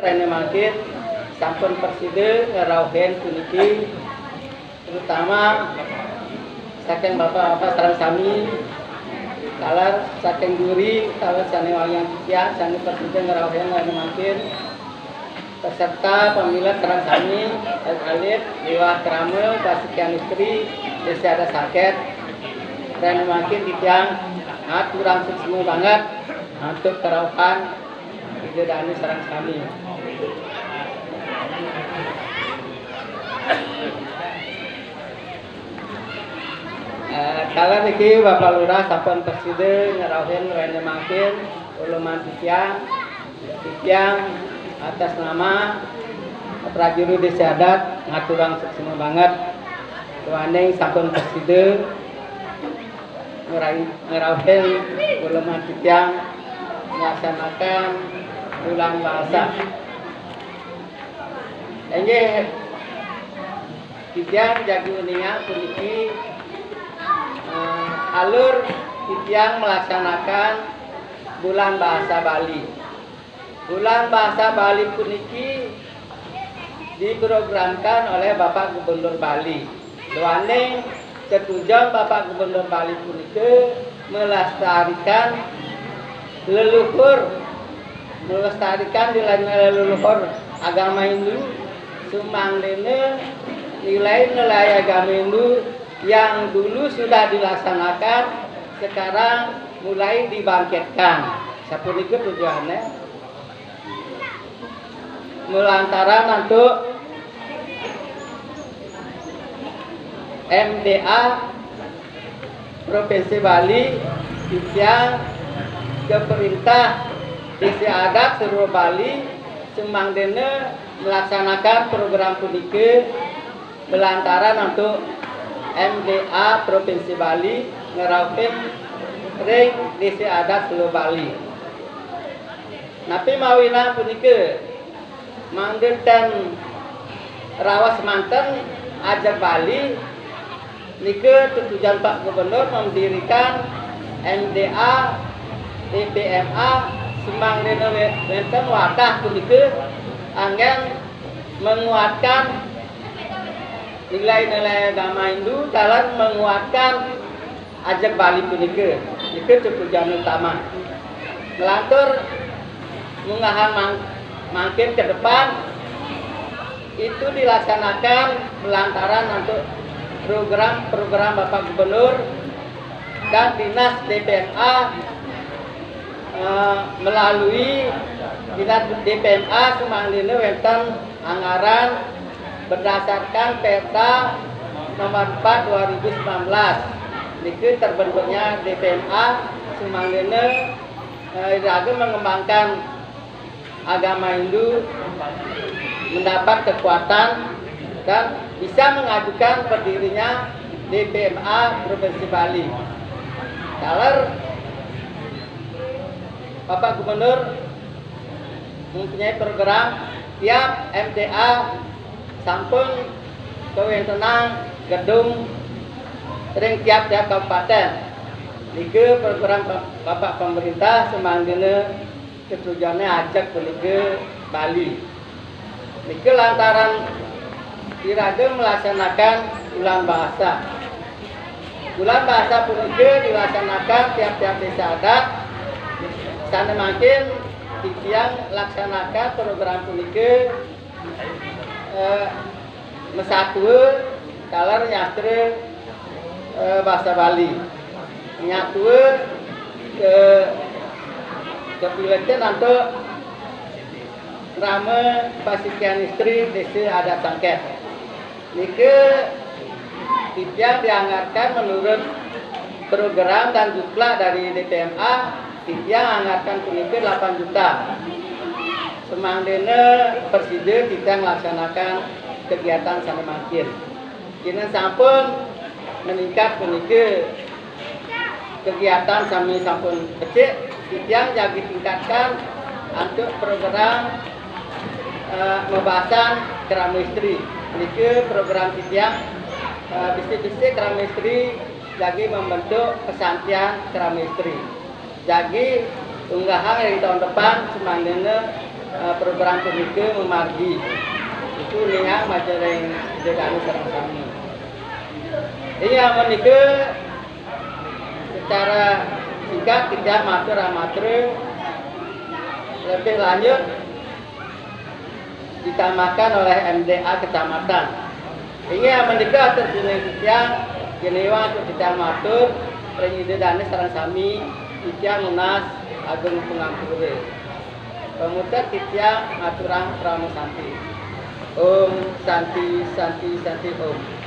Rene makin sampun perside ngerauhen puniki terutama saking bapak-bapak sareng sami kalar saking guri kalar sane wayang ya sane perside ngerauhen rene makin peserta pemilihan sareng sami alit liwat kramel kasihan istri desa ada sakit rene makin titiang kurang sukses banget untuk kerauhan ide dani sareng sami. Kalau niki Bapak Lurah sampun perside ngerauhin rene makin uluman titiang atas nama prajurit desa adat ngaturang sukses banget tuaning sampun perside ngerauhin uluman titiang melaksanakan bulan bahasa. Ini titiang jagi uningan puniki alur titiang melaksanakan bulan bahasa Bali. Bulan bahasa Bali puniki diprogramkan oleh Bapak Gubernur Bali. Doane ketujuan Bapak Gubernur Bali puniki melestarikan leluhur, melestarikan leluhur agama Hindu, sumanglene nilai-nilai agama Hindu yang dulu sudah dilaksanakan sekarang mulai dibangkitkan. Sapunika tujuannya melantaran untuk MDA Provinsi Bali yang ke perintah desa adat seluruh Bali semangdene melaksanakan program puniki melantaran untuk MDA Provinsi Bali ngerauhin ring desa adat seluruh Bali. Napi mawina puniki manggen rawas manten ajak Bali nike tujuan Pak Gubernur mendirikan MDA DPMA semangdene wenten wadah puniki anggen menguatkan nilai-nilai agama Hindu dalam menguatkan ajak Bali puniki. Itu tujuan utama. Melantur mengahan makin ke depan itu dilaksanakan melantaran untuk program-program Bapak Gubernur dan Dinas DPMA melalui Dinas DPMA semangdene wenten anggaran berdasarkan Perda nomor 4 2019. Niki terbentuknya DPMA semangdene irage mengembangkan agama Hindu mendapat kekuatan dan bisa mengajukan berdirinya DPMA Provinsi Bali. Kalau Bapak Gubernur mempunyai program tiap MDA sampun kewentenang gedung sering tiap-tiap kabupaten. Nike program Bapak pemerintah semangdene tujuannya ajak ke Bali. Nike lantaran irage melaksanakan bulan bahasa. Bulan bahasa puniki dilaksanakan tiap-tiap desa adat. Sana makin titiang laksanakan program puniki mesatu kalar nyatre bahasa Bali nyatu ke piletan untuk rame pasikian istri desa adat sangket. Nike titiang dianggarkan menurut program dan jumlah dari DPMA titiang anggarkan puniki 8 juta. Semangdene perside kita melaksanakan kegiatan sana makin. Kini sampun meningkat puniki kegiatan sami sampun kecil, titiang jadi tingkatkan untuk program pembahasan keramistri. Niki program titiang bisnis-bisnis keramistri lagi membentuk kesantian keramistri. Jadi unggahan dari tahun depan semangdene program punika memargi itu ninga majareng dedane sareng sami. Iya menika secara singkat kita matur lebih lanjut ditambahkan oleh MDA kecamatan. Ini menika terjadi kita genewa untuk kita matur Presiden sareng sami kita munas agung pengampure. Pemuda kita ngaturang pramu santi. Om santi santi santi om.